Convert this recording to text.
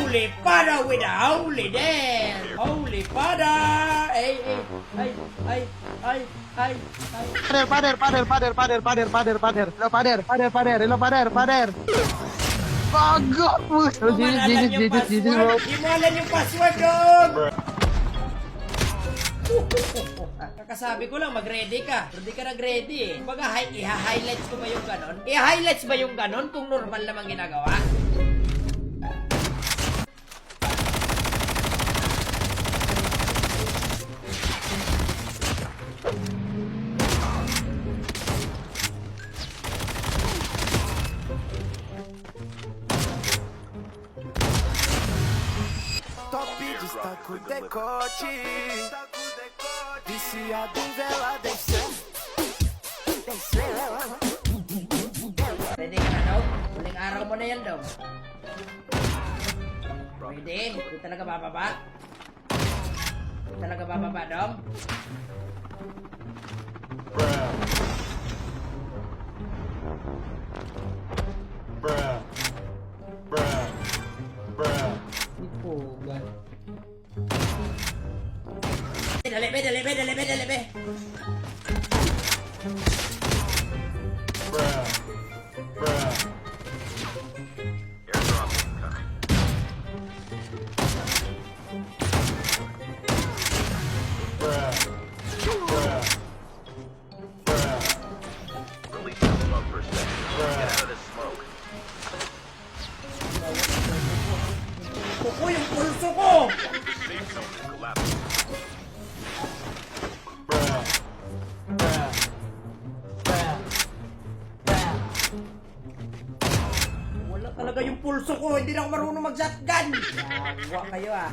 Holy Father with a holy dance. Holy Father. Ay. Pader. Bagus. Di mo alam yung password. Di mo alam yung password doon. Kakasabi ko lang, mag-ready ka. Pero di ka nag-ready eh. Baga, i-highlights ko ba yung ganon? I-highlights ba yung ganon kung normal namang ginagawa? Top está com decote. Viciado em vela, desceu. Ready ka na daw? Huling araw mo na yan daw. Ready? Di talaga bababa? Di talaga bababa daw? Ipugan. Dali be. Kuko yung pulso ko! Wala talaga yung pulso ko, hindi na ako marunong mag-shotgun. Yawa kayo ah.